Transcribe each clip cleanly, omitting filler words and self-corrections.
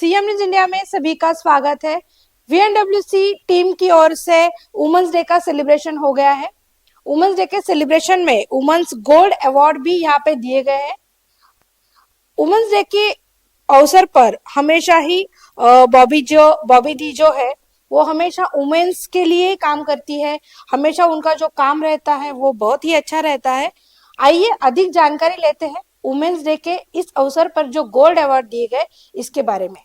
CM News India में सभी का स्वागत है। वीएनडब्ल्यूसी टीम की ओर से वुमेन्स डे का सेलिब्रेशन हो गया है। वुमेन्स डे के सेलिब्रेशन में वुमेन्स गोल्ड अवार्ड भी यहाँ पे दिए गए हैं। वुमेन्स डे के अवसर पर हमेशा ही बॉबी दी जो है वो हमेशा वुमेन्स के लिए काम करती है। हमेशा उनका जो काम रहता है वो बहुत ही अच्छा रहता है। आइए अधिक जानकारी लेते हैं वुमेन्स डे के इस अवसर पर जो गोल्ड अवार्ड दिए गए इसके बारे में।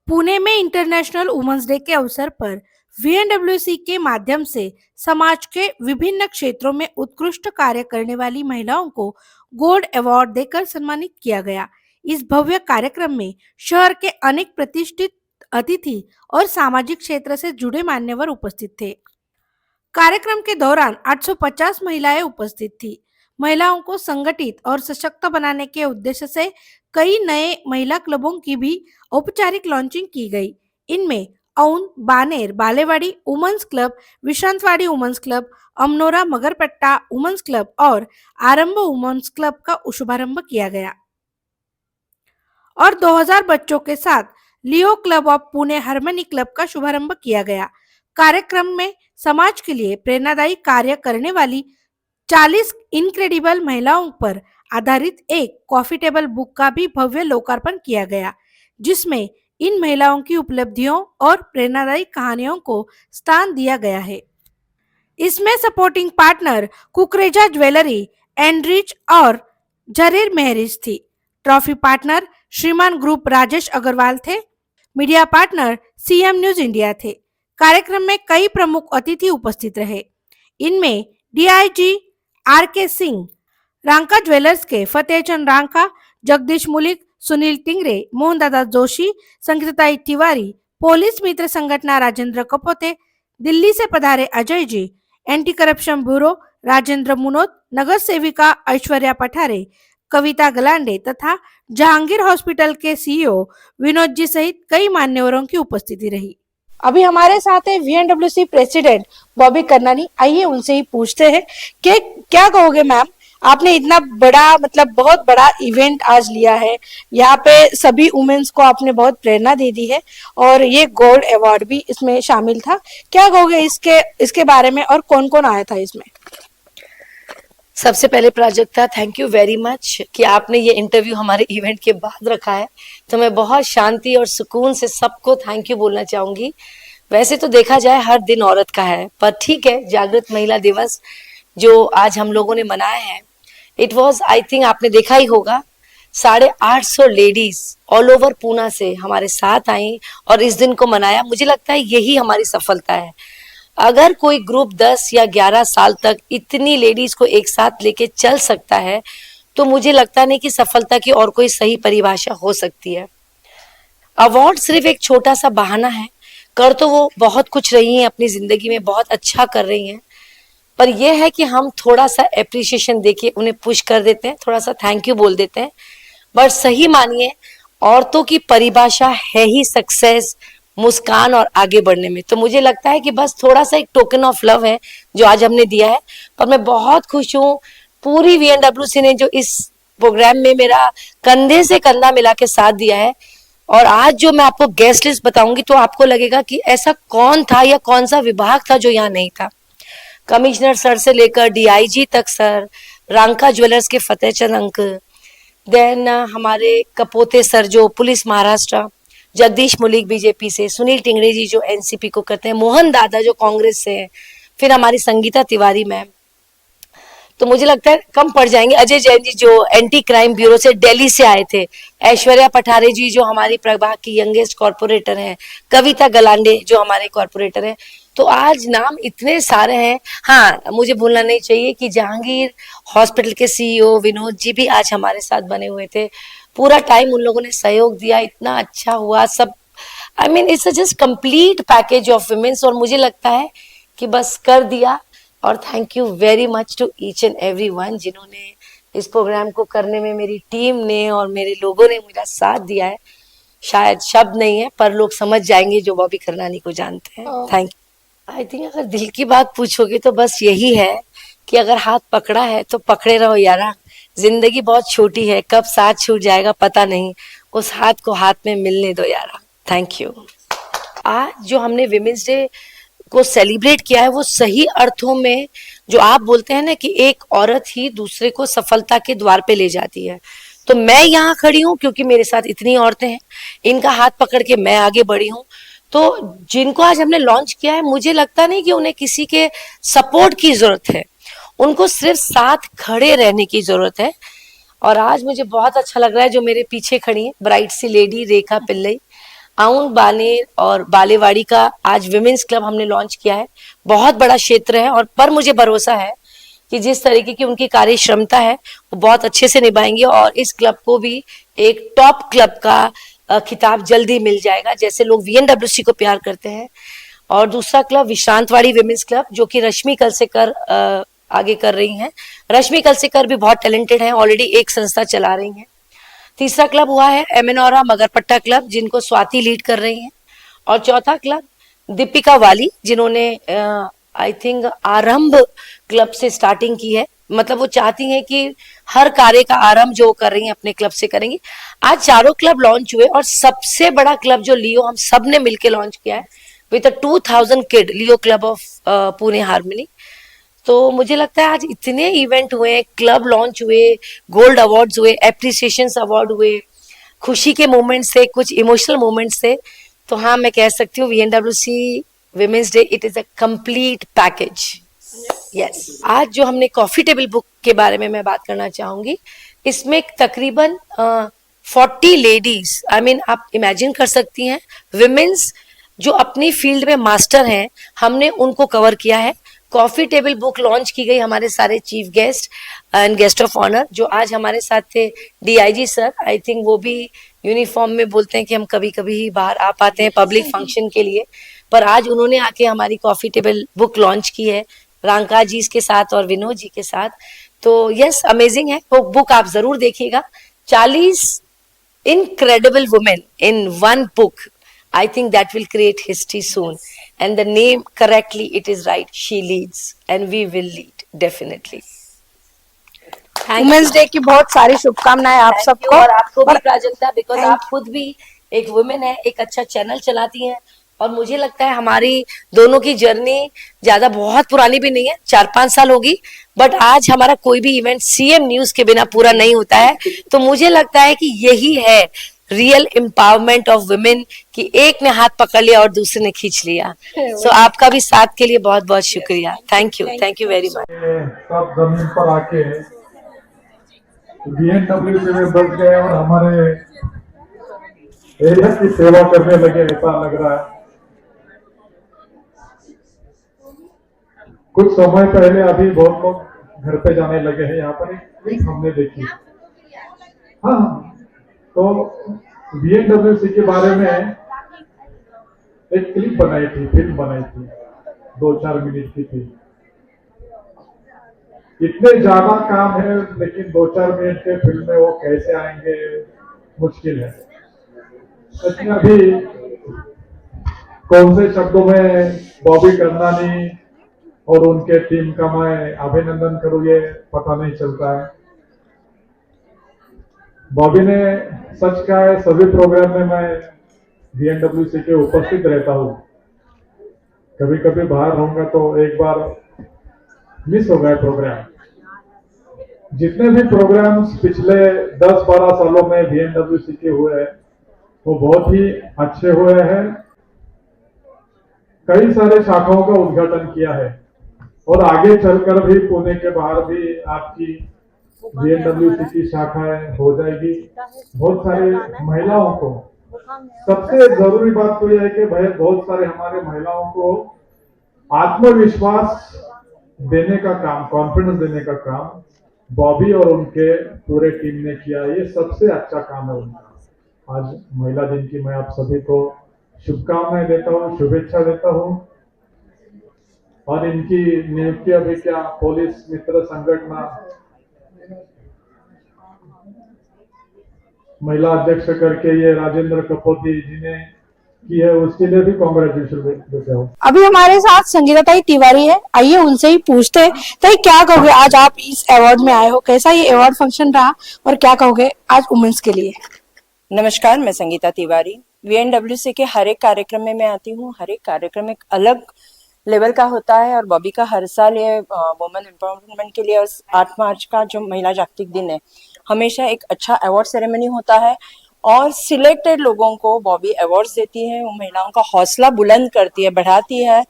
पुणे में इंटरनेशनल वुमेन्स डे के अवसर पर वीएनडब्ल्यूसी के माध्यम से समाज के विभिन्न क्षेत्रों में उत्कृष्ट कार्य करने वाली महिलाओं को गोल्ड अवार्ड देकर सम्मानित किया गया। इस भव्य कार्यक्रम में शहर के अनेक प्रतिष्ठित अतिथि और सामाजिक क्षेत्र से जुड़े मान्यवर उपस्थित थे। कार्यक्रम के दौरान 850 महिलाएं उपस्थित थी। महिलाओं को संगठित और सशक्त बनाने के उद्देश्य से कई नए महिला क्लबों की भी औपचारिक लॉन्चिंग की गई। इनमें Aundh, Baner, Balewadi women's club, Vishrantwadi women's club, Amanora Magarpatta women's club और आरंभ वुमेन्स क्लब का शुभारंभ किया गया और 2000 बच्चों के साथ Leo club of Pune Harmony club का शुभारंभ किया गया। कार्यक्रम में समाज के लिए प्रेरणादायी कार्य करने वाली 40 इनक्रेडिबल महिलाओं पर आधारित एक कॉफी टेबल बुक का भी भव्य लोकार्पण किया गया, जिसमें इन महिलाओं की उपलब्धियों और प्रेरणादायी कहानियों को स्थान दिया गया है। इसमें supporting partner Kukreja jewellery, Enrich और जरीर मेहरिज थी। Trophy partner Shriman group Rajesh Agarwal थे। Media partner CM News India थे। कार्यक्रम में कई प्रमुख अतिथि उपस्थित रहे। इनमें DIG RK Singh, Ranka jewellers के फतेहचंद रांका, जगदीश मुलिक, सुनील टिंगरे, मोहनदादा जोशी, संगीताई तिवारी, पुलिस मित्र संगठन राजेंद्र कपोते, दिल्ली से पधारे Ajay ji, anti corruption bureau Rajendra Munot, नगर सेविका ऐश्वर्या पठारे, कविता गलांडे तथा जहांगीर हॉस्पिटल के सीईओ विनोद जी सहित कई मान्यवरों की उपस्थिति रही। अभी हमारे साथ है वीएनडब्ल्यूसी प्रेसिडेंट बॉबी करनानी। आइए उनसे ही पूछते हैं कि क्या कहोगे मैम, आपने इतना बड़ा बहुत बड़ा इवेंट आज लिया है, यहाँ पे सभी वुमेन्स को आपने बहुत प्रेरणा दे दी है और ये गोल्ड अवार्ड भी इसमें शामिल था। क्या कहोगे इसके बारे में और कौन कौन आया था इसमें? सबसे पहले Prajakta, thank you very much कि आपने ये इंटरव्यू हमारे इवेंट के बाद रखा है, तो मैं बहुत शांति और सुकून से सबको थैंक यू बोलना चाहूंगी। वैसे तो देखा जाए हर दिन औरत का है, पर ठीक है, जागृत महिला दिवस जो आज हम लोगों ने मनाया है, इट वॉज, आई थिंक आपने देखा ही होगा, 850 लेडीज ऑल ओवर पूना से हमारे साथ आई और इस दिन को मनाया। मुझे लगता है यही हमारी सफलता है। अगर कोई ग्रुप 10 या 11 साल तक इतनी लेडीज को एक साथ लेके चल सकता है, तो मुझे लगता नहीं कि सफलता की और कोई सही परिभाषा हो सकती है। अवार्ड सिर्फ एक छोटा सा बहाना है, कर तो वो बहुत कुछ रही हैं अपनी जिंदगी में, बहुत अच्छा कर रही हैं, पर यह है कि हम थोड़ा सा एप्रिसिएशन देके उन्हें पुश कर देते हैं, थोड़ा सा थैंक यू बोल देते हैं। बट सही मानिए औरतों की परिभाषा है ही सक्सेस, मुस्कान और आगे बढ़ने में। तो मुझे लगता है कि बस थोड़ा सा एक टोकन ऑफ लव है जो आज हमने दिया है। पर मैं बहुत खुश हूँ, पूरी वीएनडब्ल्यूसी ने जो इस प्रोग्राम में मेरा कंधे से कंधा मिला के साथ दिया है। और आज जो मैं आपको गेस्ट लिस्ट बताऊंगी तो आपको लगेगा कि ऐसा कौन था या कौन सा विभाग था जो यहाँ नहीं था। कमिश्नर सर से लेकर डीआईजी तक सर, रांका ज्वेलर्स के फतेहचंद अंकल, देन हमारे कपोते सर जो पुलिस महाराष्ट्र, जगदीश मुलिक बीजेपी से, सुनील टिंगरे जी जो एनसीपी को करते हैं, मोहन दादा जो कांग्रेस से हैं, फिर हमारी संगीता तिवारी मैम, तो मुझे लगता है कम पड़ जाएंगे, अजय जैन जी जो एंटी क्राइम ब्यूरो से दिल्ली से आए थे, ऐश्वर्या पठारे जी जो हमारी प्रभाग की यंगेस्ट कॉर्पोरेटर हैं, कविता गलांडे जो हमारे कॉर्पोरेटर हैं। तो आज नाम इतने सारे हैं। हाँ, मुझे भूलना नहीं चाहिए कि जहांगीर हॉस्पिटल के सीईओ विनोद जी भी आज हमारे साथ बने हुए थे। पूरा टाइम उन लोगों ने सहयोग दिया, इतना अच्छा हुआ सब। I mean it's just complete package of women's, और मुझे लगता है कि बस कर दिया। और thank you very much to each and every one जिन्होंने इस प्रोग्राम को करने में, मेरी टीम ने और मेरे लोगों ने मेरा साथ दिया है। शायद शब्द नहीं है, पर लोग समझ जाएंगे जो बॉबी करनानी को जानते हैं। Thank you. आई थिंक अगर दिल की बात पूछोगे तो बस यही है कि अगर हाथ पकड़ा है तो पकड़े रहो यारा। जिंदगी बहुत छोटी है, कब साथ छूट जाएगा पता नहीं, उस हाथ को हाथ में मिलने दो यारा। Thank you. आज जो हमने विमेंस डे को सेलिब्रेट किया है वो सही अर्थों में, जो आप बोलते हैं ना कि एक औरत ही दूसरे को सफलता के द्वार पे ले जाती है, तो मैं यहाँ खड़ी हूँ क्योंकि मेरे साथ इतनी औरतें हैं, इनका हाथ पकड़ के मैं आगे बढ़ी हूँ। तो जिनको आज हमने लॉन्च किया है, मुझे लगता नहीं कि उन्हें किसी के सपोर्ट की जरूरत है, उनको सिर्फ साथ खड़े रहने की जरूरत है। और आज मुझे बहुत अच्छा लग रहा है जो मेरे पीछे खड़ी है ब्राइट सी लेडी रेखा पिल्लई, आउन बानेर और बालेवाड़ी का आज विमेंस क्लब हमने लॉन्च किया है। बहुत बड़ा क्षेत्र है, और पर मुझे भरोसा है कि जिस तरीके की उनकी कार्य क्षमता है वो बहुत अच्छे से निभाएंगे, और इस क्लब को भी एक टॉप क्लब का खिताब जल्दी मिल जाएगा, जैसे लोग वीएनडब्ल्यूसी को प्यार करते हैं। और दूसरा क्लब विश्रांतवाड़ी विमेंस क्लब, जो कि रश्मि कलसेकर आगे कर रही हैं। रश्मि कलसेकर भी बहुत टैलेंटेड हैं, ऑलरेडी एक संस्था चला रही हैं। तीसरा क्लब हुआ है एमेनोरा मगरपट्टा क्लब, जिनको स्वाति लीड कर रही हैं। और चौथा क्लब दीपिका वाली, जिन्होंने आई थिंक आरंभ क्लब से स्टार्टिंग की है। मतलब वो चाहती हैं कि हर कार्य का आरंभ जो कर रही हैं अपने क्लब से करेंगी। आज चारों क्लब लॉन्च हुए, और सबसे बड़ा क्लब जो लियो हम सब ने मिलकर लॉन्च किया है with 2000 kid, Leo club of Pune harmony. तो मुझे लगता है आज इतने इवेंट हुए, क्लब लॉन्च हुए, गोल्ड अवार्ड्स हुए, एप्रिसिएशन अवार्ड हुए, खुशी के मोमेंट्स थे, कुछ इमोशनल मोमेंट्स थे। तो हाँ, मैं कह सकती हूँ VNWC women's day it is a complete package. Yes, आज जो हमने कॉफी टेबल बुक के बारे में मैं बात करना चाहूंगी। इसमें तकरीबन 40 लेडीज, आई मीन आप इमेजिन कर सकती हैं, विमेंस जो अपनी फील्ड में मास्टर हैं, हमने उनको कवर किया है। कॉफी टेबल बुक लॉन्च की गई हमारे सारे chief guest and guest of honour जो आज हमारे साथ थे। डीआईजी सर, आई थिंक वो भी यूनिफॉर्म में बोलते हैं कि हम कभी कभी ही बाहर आ पाते हैं पब्लिक फंक्शन के लिए, पर आज उन्होंने आके हमारी कॉफी टेबल बुक लॉन्च की है रांका जी के साथ और विनोद जी के साथ। तो यस, अमेजिंग है वो बुक, आप जरूर देखिएगा। 40 incredible women in one book. I think that will create history soon. And the name correctly, it is right. She leads, and we will lead definitely. Women's day की बहुत सारी शुभकामनाएं आप Thank you, सबको। और आपको भी प्राजक्ता, बिकॉज Thank आप खुद भी एक वुमेन है, एक अच्छा चैनल चलाती हैं, और मुझे लगता है हमारी दोनों की जर्नी ज्यादा बहुत पुरानी भी नहीं है, 4-5 साल होगी, बट आज हमारा कोई भी इवेंट सीएम न्यूज के बिना पूरा नहीं होता है। तो मुझे लगता है कि यही है रियल एम्पावरमेंट ऑफ वुमेन, कि एक ने हाथ पकड़ लिया और दूसरे ने खींच लिया। सो आपका भी साथ के लिए बहुत बहुत शुक्रिया। Thank you very much. सब जमीन पर आके बीएनडब्ल्यू में बस गए और हमारे एरिया की सेवा करने लगे, ऐसा लग रहा है। कुछ समय पहले अभी बहुत लोग घर पे जाने लगे हैं, यहाँ पर एक क्लिप हमने देखी। हाँ, तो बीएनडब्ल्यूसी के बारे में एक क्लिप बनाई थी, फिल्म बनाई थी, 2-4 मिनट की थी। इतने ज्यादा काम है, लेकिन 2-4 मिनट के फिल्म में वो कैसे आएंगे, मुश्किल है। लेकिन अभी कौन से शब्दों में बॉबी करनानी और उनके टीम का मैं अभिनंदन करूं, ये पता नहीं चलता है। बॉबी ने सच कहा है, सभी प्रोग्राम में मैं बीएनडब्ल्यूसी के उपस्थित रहता हूं। कभी कभी बाहर रहूंगा तो एक बार मिस हो गए प्रोग्राम। जितने भी प्रोग्राम्स पिछले 10-12 सालों में बीएनडब्ल्यूसी के हुए हैं वो बहुत ही अच्छे हुए हैं। कई सारे शाखाओं का उद्घाटन किया है, और आगे चलकर भी पुणे के बाहर भी आपकी बीएनडब्ल्यूसी की शाखाएं हो जाएगी। बहुत सारे महिलाओं को, सबसे जरूरी बात तो यह है कि भाई बहुत सारे हमारे महिलाओं को आत्मविश्वास देने का काम, कॉन्फिडेंस देने का काम बॉबी और उनके पूरे टीम ने किया। ये सबसे अच्छा काम है उनका। आज महिला दिन की मैं आप सभी को शुभकामनाएं देता हूँ, शुभेच्छा देता हूँ। और इनकी नियुक्ति अभी क्या पुलिस मित्र संगठन महिला अध्यक्ष करके ये राजेंद्र कपोती जी ने की है, उसके लिए भी कांग्रेचुलेशन देते हो। अभी हमारे साथ संगीता ताई तिवारी है, आइए उनसे ही पूछते हैं। ताई क्या कहोगे, आज आप इस अवार्ड में आए हो, कैसा ये अवार्ड फंक्शन रहा और क्या कहोगे आज वुमेन्स के लिए? नमस्कार, मैं संगीता तिवारी। VNWC के हर एक कार्यक्रम में मैं आती हूँ। हर एक कार्यक्रम एक अलग लेवल का होता है और बॉबी का हर साल ये वुमेन एम्पावरमेंट के लिए और 8 मार्च का जो महिला जागतिक दिन है, हमेशा एक अच्छा अवार्ड सेरेमनी होता है और सिलेक्टेड लोगों को बॉबी अवार्ड्स देती है। उन महिलाओं का हौसला बुलंद करती है, बढ़ाती है।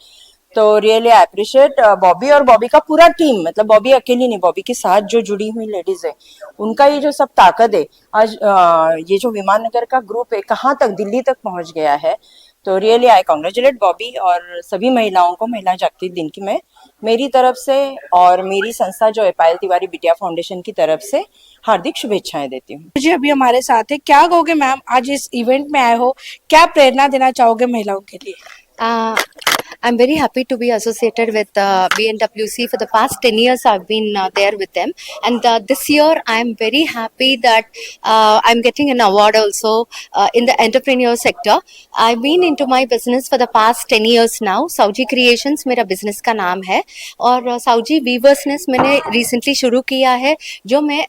तो रियली आई अप्रिशिएट बॉबी और बॉबी का पूरा टीम। मतलब बॉबी अकेली नहीं, बॉबी के साथ जो जुड़ी हुई लेडीज है उनका ये जो सब ताकत है। आज ये जो विमान नगर का ग्रुप है कहाँ तक, दिल्ली तक पहुंच गया है। तो रियली आई कांग्रेचुलेट बॉबी और सभी महिलाओं को महिला जागतिक दिन की मैं मेरी तरफ से और मेरी संस्था जो है पायल तिवारी बिटिया फाउंडेशन की तरफ से हार्दिक शुभेच्छाएं देती हूँ। जी अभी हमारे साथ है, क्या कहोगे मैम, आज इस इवेंट में आए हो, क्या प्रेरणा देना चाहोगे महिलाओं के लिए? I'm very happy to be associated with BNWC. For the past 10 years, I've been there with them. And this year, I'm very happy that I'm getting an award also in the entrepreneur sector. I've been into my business for the past 10 years now. Sauji Creations मेरा business का नाम है और Sauji Weaversness मैंने recently शुरू किया है, जो मैं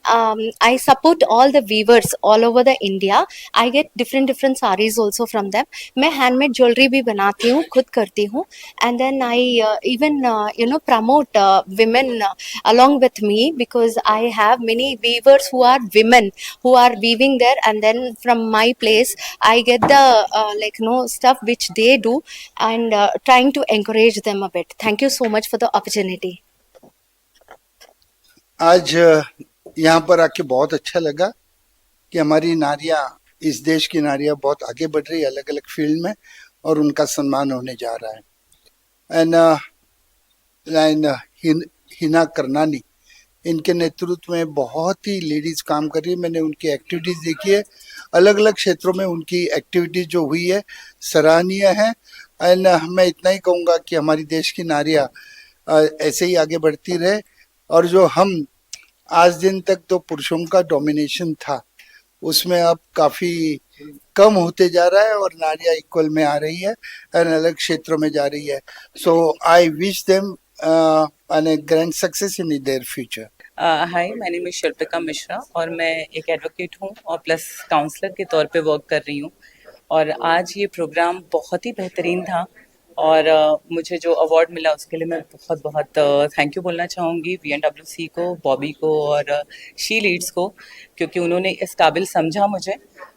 I support all the weavers all over the India. I get different sarees also from them. मैं handmade jewelry भी बनाती हूँ, खुद करती हूँ. And then I even promote women along with me, because I have many weavers who are women who are weaving there, and then from my place I get the stuff which they do, and trying to encourage them a bit. Thank you so much for the opportunity. आज यहाँ पर आके बहुत अच्छा लगा कि हमारी नारियां, इस देश की नारियां बहुत आगे बढ़ रही है अलग अलग फील्ड में और उनका सम्मान होने जा रहा है। एंड हिना करनानी, इनके नेतृत्व में बहुत ही लेडीज काम कर रही है। मैंने उनकी एक्टिविटीज देखी है, अलग अलग क्षेत्रों में उनकी एक्टिविटीज जो हुई है सराहनीय है। एंड मैं इतना ही कहूँगा कि हमारी देश की नारियां ऐसे ही आगे बढ़ती रहे और जो हम आज दिन तक तो पुरुषों का डोमिनेशन था उसमें अब काफी कम होते जा रहा है और नारियां इक्वल में आ रही है और अलग क्षेत्रों में जा रही है। So I wish them an grand success in their future. Hi, my name is Shilpika Mishra और मैं एक एडवोकेट हूँ और प्लस काउंसलर के तौर पे वर्क कर रही हूँ। और आज ये प्रोग्राम बहुत ही बेहतरीन था और मुझे जो अवार्ड मिला उसके लिए मैं बहुत बहुत थैंक यू बोलना चाहूँगी VNWC को, बॉबी को और शी लीड्स को, क्योंकि उन्होंने इस काबिल समझा मुझे।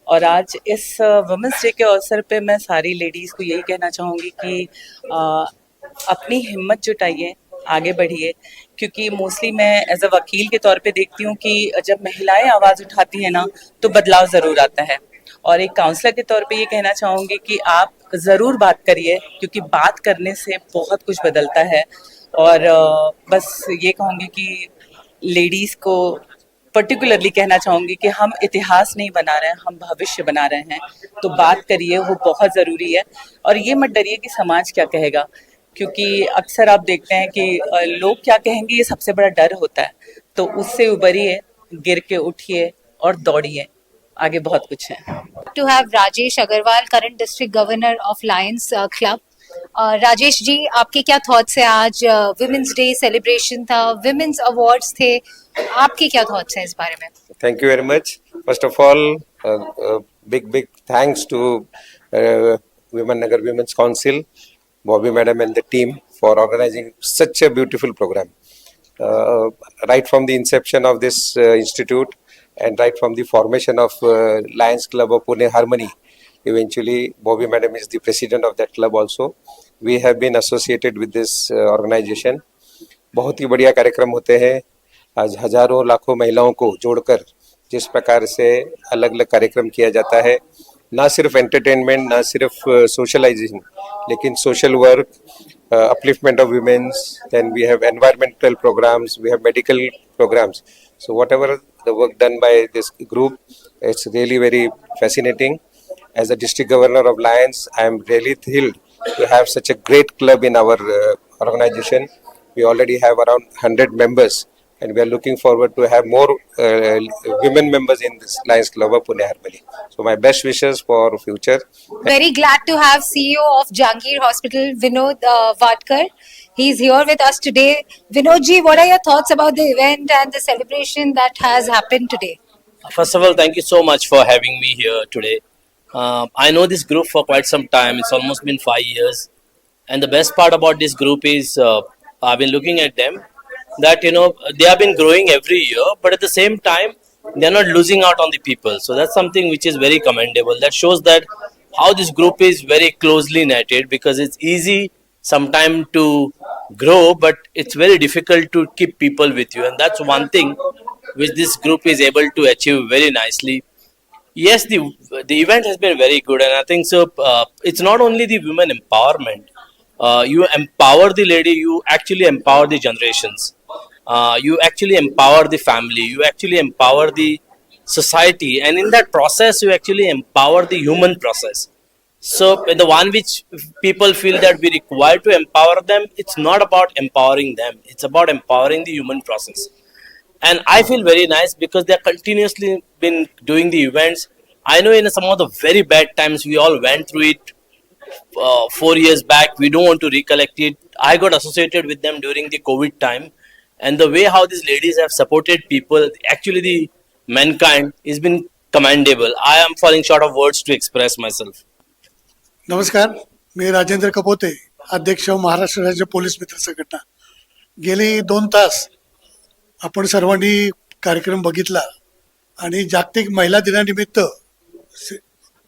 और आज इस वुमेंस डे के अवसर पे मैं सारी लेडीज़ को यही कहना चाहूँगी कि अपनी हिम्मत जुटाइए, आगे बढ़िए, क्योंकि मोस्टली मैं एज अ वकील के तौर पे देखती हूँ कि जब महिलाएं आवाज़ उठाती हैं ना तो बदलाव ज़रूर आता है। और एक काउंसलर के तौर पे ये कहना चाहूँगी कि आप ज़रूर बात करिए, क्योंकि बात करने से बहुत कुछ बदलता है। और बस ये कहूँगी कि लेडीज़ को पर्टिकुलरली कहना चाहूँगी कि हम इतिहास नहीं बना रहे हैं, हम भविष्य बना रहे हैं। तो बात करिए, वो बहुत ज़रूरी है। और ये मत डरिए कि समाज क्या कहेगा, क्योंकि अक्सर आप देखते हैं कि लोग क्या कहेंगे ये सबसे बड़ा डर होता है। तो उससे उबरिए, गिर के उठिए और दौड़िए, आगे बहुत कुछ है। To have Rajesh Agarwal, current district governor of Lions Club. Rajesh ji, आपके क्या थॉट्स है? आज विमेंस डे सेलिब्रेशन था, विमेंस अवार्ड्स थे, आपके क्या थॉट्स हैं इस बारे में? Thank you very much. First of all, big thanks to Viman Nagar Women's Council, Bobby Madam and the team for organizing such a beautiful program. Right from the inception of this institute and right from the formation of Lions Club of Pune Harmony, eventually Bobby Madam is the president of that club also. We have been associated with this organization. बहुत ही बढ़िया कार्यक्रम होते हैं। आज हजारों लाखों महिलाओं को जोड़कर जिस प्रकार से अलग अलग कार्यक्रम किया जाता है, ना सिर्फ एंटरटेनमेंट, ना सिर्फ सोशलाइजेशन, लेकिन social work, upliftment of women's, then we have environmental programs, we have medical programs. So whatever the work done by this group, it's really very fascinating. As a district governor of Lions, I am really thrilled to have such a great club in our organization. We already have around 100 members, and we are looking forward to have more women members in this Lions Club of Pune Harmony. So my best wishes for future. Very glad to have CEO of Jangir Hospital, Vinod Vadkar. He's here with us today. Vinod ji, what are your thoughts about the event and the celebration that has happened today? First of all, thank you so much for having me here today. I know this group for quite some time. It's almost been 5 years. And the best part about this group is I've been looking at them that, they have been growing every year, but at the same time, they're not losing out on the people. So that's something which is very commendable. That shows that how this group is very closely netted, because it's easy sometimes to grow, but it's very difficult to keep people with you. And that's one thing which this group is able to achieve very nicely. Yes, the event has been very good, and I think so. It's not only the women empowerment. You empower the lady, you actually empower the generations. You actually empower the family. You actually empower the society, and in that process, you actually empower the human process. So, the one which people feel that we require to empower them, it's not about empowering them. It's about empowering the human process. And I feel very nice because they're continuously been doing the events. I know in some of the very bad times we all went through it 4 years back. We don't want to recollect it. I got associated with them during the COVID time, and the way how these ladies have supported people, actually the mankind, has been commendable. I am falling short of words to express myself. नमस्कार, मी राजेंद्र कपोते, अध्यक्ष महाराष्ट्र राज्य police मित्र संघटना. गेली 2 तास आपण सर्वांनी कार्यक्रम बघितला आणि जागतिक महिला दिनानिमित्त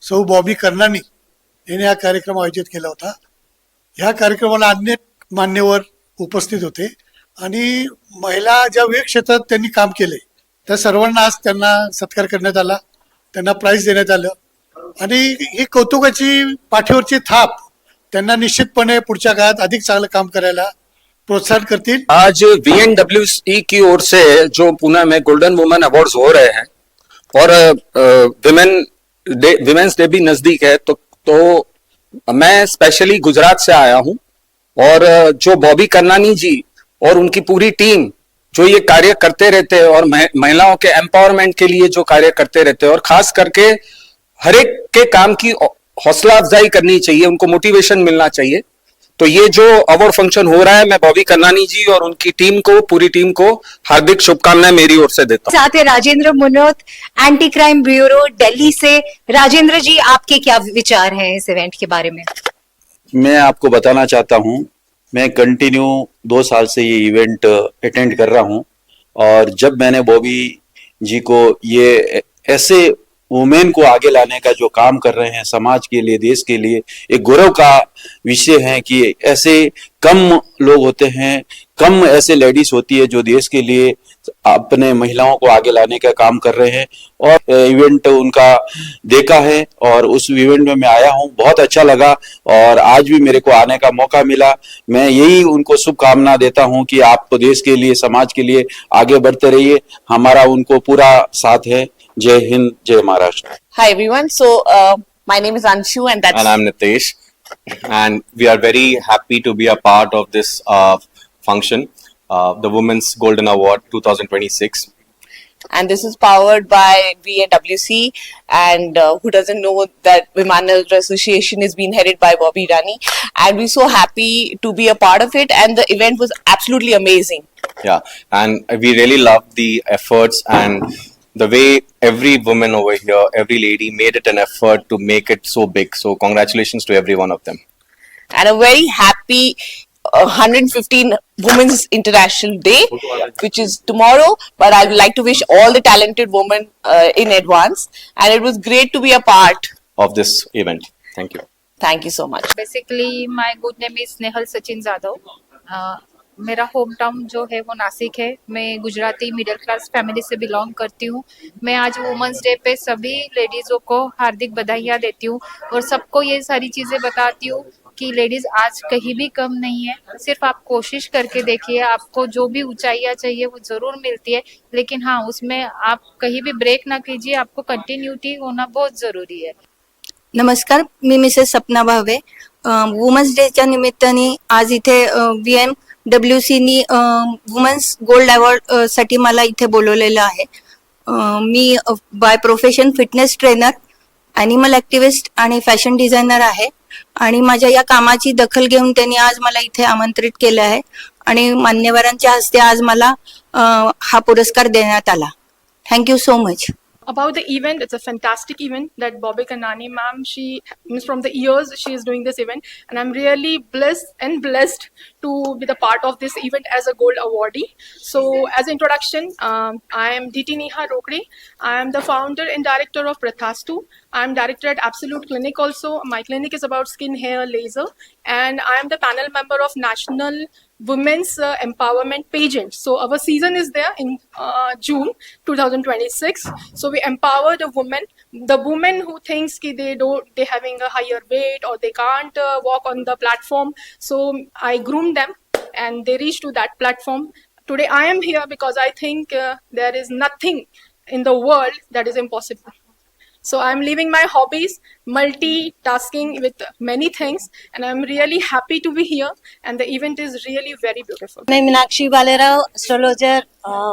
सौ बॉबी कर्नानी यांनी हा कार्यक्रम आयोजित केला होता. ह्या कार्यक्रमाला अनेक मान्यवर उपस्थित होते आणि महिला ज्या विविध क्षेत्रात त्यांनी काम केले त्या सर्वांना आज त्यांना सत्कार करण्यात आला, त्यांना प्राइज देण्यात आलं आणि ही कौतुकाची पाठीवरची थाप त्यांना निश्चितपणे पुढच्या काळात अधिक चांगलं काम करायला प्रोत्साहन करतील. आज VNWC की ओर से जो पुणे में गोल्डन वुमेन अवार्ड्स हो रहे हैं और विमेन्स डे भी नजदीक है, तो मैं स्पेशली गुजरात से आया हूं और जो बॉबी कर्नानी जी और उनकी पूरी टीम जो ये कार्य करते रहते हैं और महिलाओं के एम्पावरमेंट के लिए जो कार्य करते रहते हैं, और खास करके हर एक के काम की हौसला अफजाई करनी चाहिए, उनको मोटिवेशन मिलना चाहिए. तो ये जो अवार्ड फंक्शन हो रहा है, मैं बॉबी कर्नानी जी और उनकी टीम को, पूरी टीम को हार्दिक शुभकामनाएं मेरी ओर से देता हूं. साथ है Rajendra Munot, anti crime bureau Delhi से. राजेंद्र जी, आपके क्या विचार हैं इस इवेंट के बारे में? मैं आपको बताना चाहता हूं, मैं कंटिन्यू 2 साल से ये इवेंट अटेंड कर रहा हूं और जब मैंने बॉबी जी को ये ऐसे वुमेन को आगे लाने का जो काम कर रहे हैं समाज के लिए, देश के लिए, एक गौरव का विषय है कि ऐसे कम लोग होते हैं, कम ऐसे लेडीज होती है जो देश के लिए अपने महिलाओं को आगे लाने का काम कर रहे हैं. और इवेंट उनका देखा है और उस इवेंट में मैं आया हूं, बहुत अच्छा लगा और आज भी मेरे को आने का मौका मिला. मैं यही उनको शुभकामना देता हूं कि आप तो देश के लिए, समाज के लिए आगे बढ़ते रहिए. हमारा उनको पूरा साथ है. जय हिंद, जय Maharashtra. Hi everyone. So my name is Anshu and I'm Nitesh, and we are very happy to be a part of this function, the Women's Golden Award 2026. And this is powered by VNWC, and who doesn't know that Women Association is being headed by Bobby Rani, and we're so happy to be a part of it, and the event was absolutely amazing. Yeah, and we really love the efforts and the way every woman over here, every lady made it an effort to make it so big. So congratulations to every one of them. And a very happy 115 Women's International Day, which is tomorrow. But I would like to wish all the talented women in advance. And it was great to be a part of this event. Thank you. Thank you so much. Basically, my good name is Nehal Sachin Jadhav. मेरा home town जो है वो नासिक है. मैं Gujarati middle class family से belong करती हूँ. मैं आज वुमेंस डे पे सभी लेडीज़ों को हार्दिक बधाइयाँ देती हूँ और सबको ये सारी चीज़ें बताती हूँ कि लेडीज आज कहीं भी कम नहीं है। सिर्फ आप कोशिश करके देखिए, आपको जो भी ऊंचाइयां चाहिए वो जरूर मिलती है, लेकिन हाँ उसमें आप कहीं भी ब्रेक ना कीजिए, आपको कंटिन्यूटी होना बहुत जरूरी है। नमस्कार, मी मिसेस सपना भावे. वुमन्स डेच्या निमित्ताने आज इथे VMWCनी वुमन्स गोल्ड अवॉर्ड साठी मला इथे बोलवलेलं आहे. मी by profession fitness trainer, animal activist आणि फॅशन डिझायनर आहे आणि माझ्या या कामाची दखल घेऊन त्यांनी आज मला इथे आमंत्रित केलं आहे आणि मान्यवरांच्या हस्ते आज मला हा पुरस्कार देण्यात आला. Thank you so much. About the event, it's a fantastic event that Bobby Kannani ma'am, she means from the years she is doing this event, and I'm really blessed to be the part of this event as a gold awardee. So as introduction, I am DT Neha Rokde. I am the founder and director of Prathastu. I am director at Absolute Clinic also. My clinic is about skin, hair, laser, and I am the panel member of National Women's Empowerment Pageant. So our season is there in June 2026. So we empower the woman who thinks ki they having a higher weight or they can't walk on the platform. So I groom them and they reach to that platform. Today I am here because I think there is nothing in the world that is impossible. So I'm leaving my hobbies, multitasking with many things, and I'm really happy to be here. And the event is really very beautiful. मैं Meenakshi Balerao, astrologer,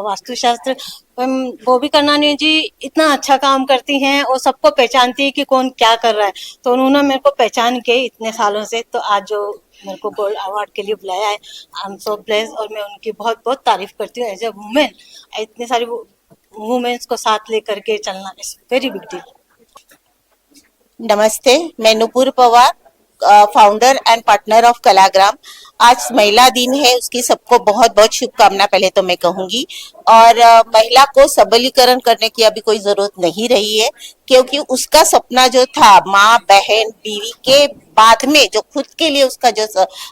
वास्तुशास्त्र. बॉबी करनानी जी इतना अच्छा काम करती हैं और सबको पहचानती है कि कौन क्या कर रहा है, तो उन्होंने मेरे को पहचान के इतने सालों से, तो आज जो मेरे को गोल्ड अवार्ड के लिए बुलाया है, आई एम सो ब्लेस्ड और मैं उनकी बहुत बहुत तारीफ करती हूँ. एज ए वुमेन, इतने सारी वुमेन्स को साथ लेकर के चलना इज वेरी बिग डील. नमस्ते, मैं Nupur Pawar, founder and partner of Kalagram. आज महिला दिन है, उसकी सबको बहुत बहुत शुभकामना पहले तो मैं कहूंगी. और महिला को सबलीकरण करने की अभी कोई जरूरत नहीं रही है, क्योंकि उसका सपना जो था माँ, बहन, बीवी के बाद में जो खुद के लिए उसका जो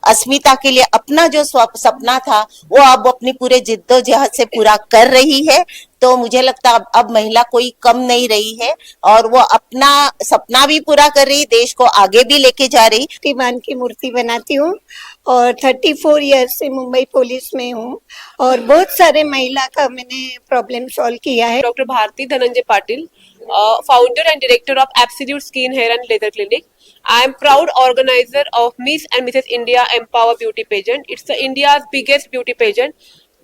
अस्मिता के लिए अपना जो सपना था, वो अब अपनी पूरे जिद्दोजहद से पूरा कर रही है. तो मुझे लगता है अब महिला कोई कम नहीं रही है और वो अपना सपना भी पूरा कर रही, देश को आगे भी लेके जा रही. शक्तिमान की मूर्ति बनाती हूँ और 34 ईयर्स से मुंबई पुलिस में हूँ और बहुत सारे महिला का मैंने प्रॉब्लम सॉल्व किया है. Doctor Bharati Dhananjay Patil, founder and director of Absolute Skin, Hair and Leather Clinic. I am proud organizer of Miss and Mrs. India Empower Beauty Pageant. It's the India's biggest beauty pageant,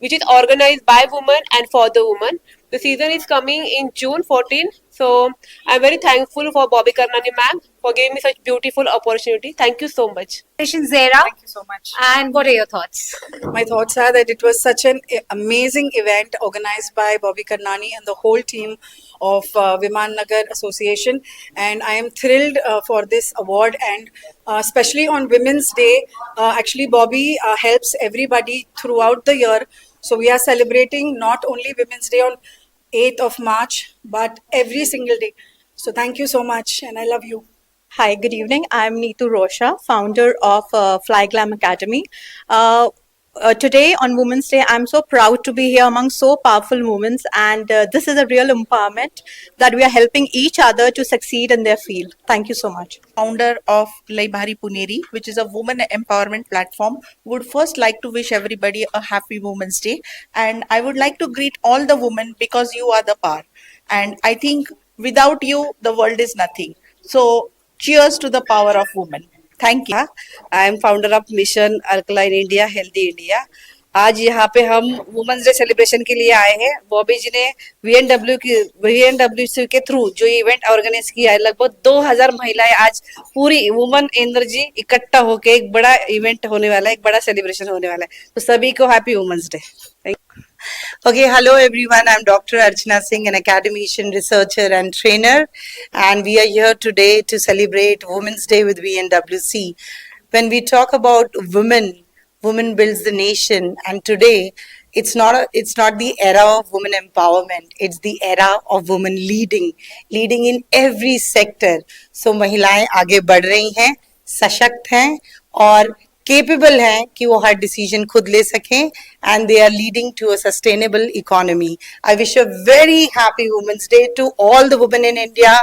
which is organized by women and for the women. The season is coming in June 14. So I'm very thankful for Bobby Karnani ma'am for giving me such beautiful opportunity. Thank you so much. Zera, Thank you so much. and what are your thoughts? My thoughts are that it was such an amazing event organized by Bobby Karnani and the whole team of Viman Nagar Association, and I am thrilled for this award, and especially on Women's Day. Actually, Bobby helps everybody throughout the year, so we are celebrating not only Women's Day on 8th of March, but every single day. So thank you so much, and I love you. Hi, good evening. I'm Neetu Rosha, founder of Fly Glam Academy. Today on Women's Day, I'm so proud to be here among so powerful women, and this is a real empowerment that we are helping each other to succeed in their field. Thank you so much. Founder of Laibhari Puneri, which is a woman empowerment platform, would first like to wish everybody a happy Women's Day, and I would like to greet all the women because you are the power, and I think without you the world is nothing. So cheers to the power of women. Thank you. I am founder of Mission Alkaline India, Healthy India. आज यहाँ पे हम women's day celebration के लिए आए हैं. बॉबी जी ने VNWC के थ्रू जो इवेंट ऑर्गेनाइज किया है, लगभग 2000 महिलाएं आज पूरी वुमेन एनर्जी इकट्ठा होके एक बड़ा इवेंट होने वाला है, एक बड़ा सेलिब्रेशन होने वाला है. तो सभी को happy women's day. Okay, hello everyone. I'm Dr. Archana Singh, an academician, researcher and trainer, and we are here today to celebrate Women's Day with VNWC. When we talk about women builds the nation, and today it's not the era of women empowerment, it's the era of women leading in every sector. So महिलाएं आगे बढ़ रही हैं, सशक्त हैं और capable हैं कि वो हर डिसीजन खुद ले सकें and they are leading to a sustainable economy. I wish a very happy women's day to all the women in India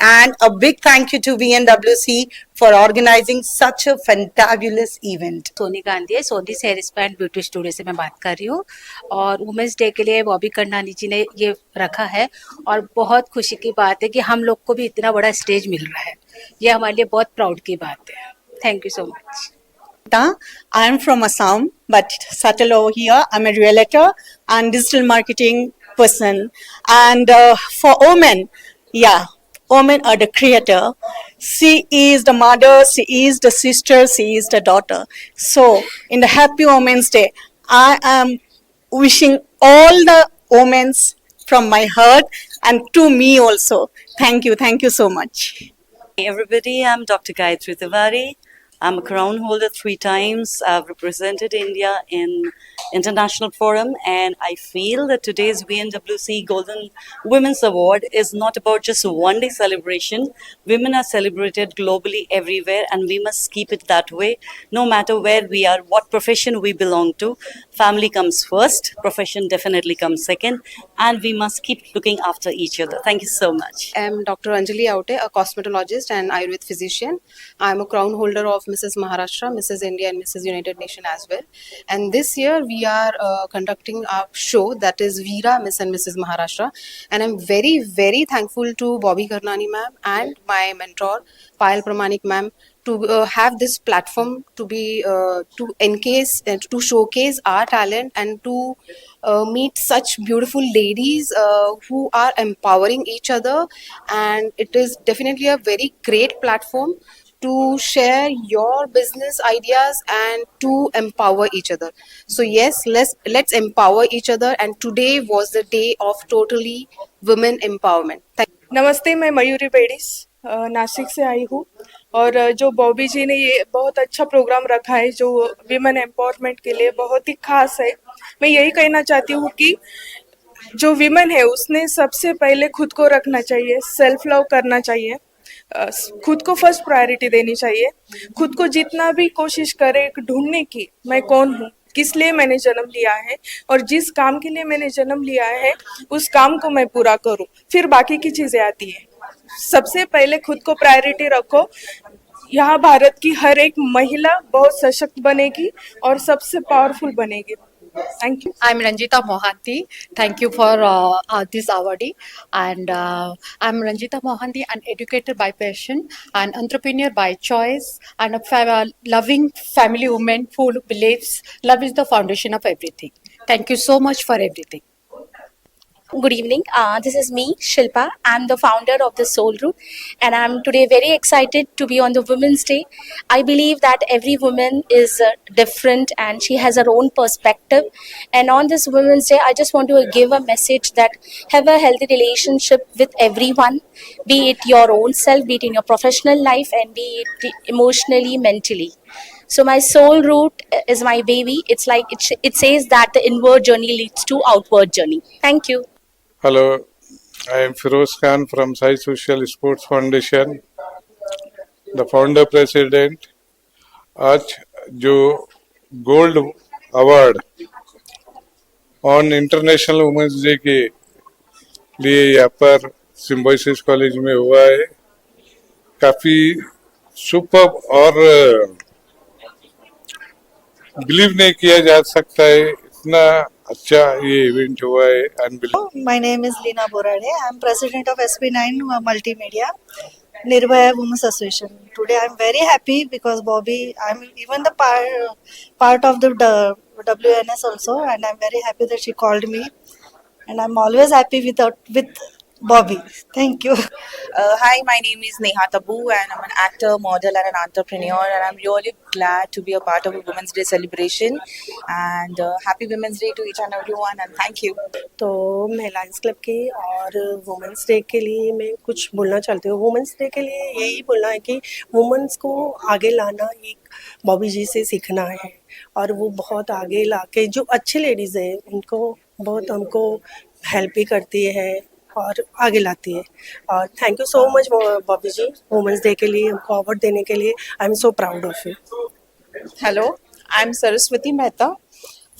and a big thank you to VNWC for organizing such a fantabulous event. Soni Gandhi है, Soni hair spa and beauty studio से मैं बात कर रही हूँ और women's day के लिए बॉबी करनानी जी ने ये रखा है और बहुत खुशी की बात है कि हम लोग को भी इतना बड़ा स्टेज मिल रहा है. ये हमारे लिए बहुत प्राउड की बात है. Thank you so much. I am from Assam, but settled over here. I'm a realtor and digital marketing person. And for women, yeah, women are the creator. She is the mother, she is the sister, she is the daughter. So, in the Happy Women's Day, I am wishing all the women from my heart and to me also. Thank you so much. Hey everybody, I'm Dr. Gayatri Tiwari. I'm a crown holder 3 times. I've represented India in international forum, and I feel that today's VNWC Golden Women's Award is not about just one day celebration. Women are celebrated globally everywhere, and we must keep it that way, no matter where we are, what profession we belong to. Family comes first, profession definitely comes second, and we must keep looking after each other. Thank you so much. I'm Dr. Anjali Aute, a cosmetologist and Ayurved physician. I'm a crown holder of Mrs. Maharashtra, Mrs. India and Mrs. United Nations as well. And this year we are conducting a show that is Veera Miss and Mrs. Maharashtra. And I'm very, very thankful to Bobby Karnani ma'am and my mentor Payal Pramanik ma'am to have this platform to be to showcase our talent and to meet such beautiful ladies who are empowering each other, and it is definitely a very great platform to share your business ideas and to empower each other. So yes, let's empower each other, and today was the day of totally women empowerment. नमस्ते, मैं मयूरी बेडिस नासिक से आई हूँ और जो बॉबी जी ने ये बहुत अच्छा प्रोग्राम रखा है जो विमेन एम्पावरमेंट के लिए बहुत ही खास है. मैं यही कहना चाहती हूँ कि जो विमेन है उसने सबसे पहले खुद को रखना चाहिए, सेल्फ लव करना चाहिए, खुद को फर्स्ट प्रायोरिटी देनी चाहिए. खुद को जितना भी कोशिश करे ढूंढने की मैं कौन हूँ, किस लिए मैंने जन्म लिया है और जिस काम के लिए मैंने जन्म लिया है उस काम को मैं पूरा करूँ, फिर बाकी की चीजें आती है. सबसे पहले खुद को प्रायोरिटी रखो. यहाँ भारत की हर एक महिला बहुत सशक्त बनेगी और सबसे पावरफुल बनेगी. Thank you. I'm Ranjita Mohanty. Thank you for this awardee. And I'm Ranjita Mohanty, an educator by passion, an entrepreneur by choice, and a loving family woman who believes love is the foundation of everything. Thank you so much for everything. Good evening. This is me, Shilpa. I'm the founder of the Soul Root, and I'm today very excited to be on the Women's Day. I believe that every woman is different and she has her own perspective. And on this Women's Day, I just want to give a message that have a healthy relationship with everyone, be it your own self, be it in your professional life, and be it emotionally, mentally. So my soul root is my baby. It's like it says that the inward journey leads to outward journey. Thank you. Hello, I am Firoz Khan from Sai Social Sports Foundation, the founder president. आज जो gold award on international women's day के लिए यहाँ पर Symbiosis college में हुआ है, काफी सुपर और बिलीव नहीं किया जा सकता है इतना अच्छा ये इवेंट हुआ है. My name is Leena Borade. I am president of SP9 Multimedia, Nirbhaya Women's Association. Today I am very happy because Bobby, I am even the part of the WNS also, and I am very happy that she called me, and I am always happy with Bobby. Thank you. Hi, my name is Neha Tabu and I'm an actor, model and an entrepreneur, and I'm really glad to be a part of a Women's Day celebration, and happy Women's Day to each and everyone, and thank you. तो मैं Lions club के और women's day के लिए मैं कुछ बोलना चाहती हूँ. वुमेंस डे के लिए यही बोलना है कि वुमेंस को आगे लाना एक बॉबी जी से सीखना है, और वो बहुत आगे ला के जो अच्छे लेडीज़ हैं उनको बहुत हमको हेल्प भी करती है और आगे लाती है. और thank you so much Bobby ji women's day के लिए हमको अवार्ड देने के लिए. I am so proud of you. Hello, I'm Saraswati Mehta,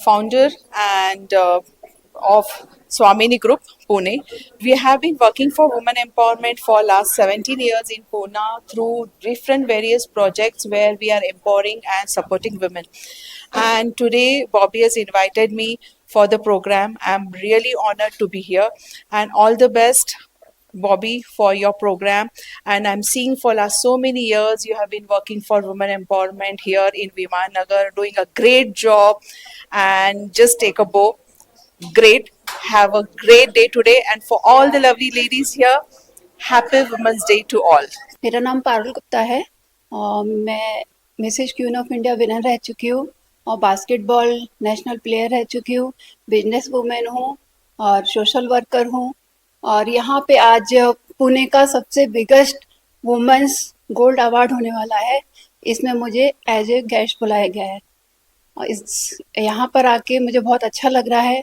founder and of Swamini Group, Pune. We have been working for women empowerment for last 17 years in Pune through different various projects where we are empowering and supporting women. And today, Bobby has invited me for the program. I'm really honored to be here, and all the best, Bobby, for your program. And I'm seeing for last so many years you have been working for women empowerment here in Viman Nagar, doing a great job. And just take a bow. Great. Have a great day today. And for all the lovely ladies here, happy Women's Day to all. मेरा नाम पारुल गुप्ता है और मैं Mrs queen of India winner रह चुकी हूँ और basketball national player रह चुकी हूँ, बिजनेस वूमेन हूँ और सोशल वर्कर हूँ। और यहाँ पे आज पुणे का सबसे बिगेस्ट वुमेन्स गोल्ड अवार्ड होने वाला है, इसमें मुझे एज ए गेस्ट बुलाया गया है और इस यहाँ पर आके मुझे बहुत अच्छा लग रहा है।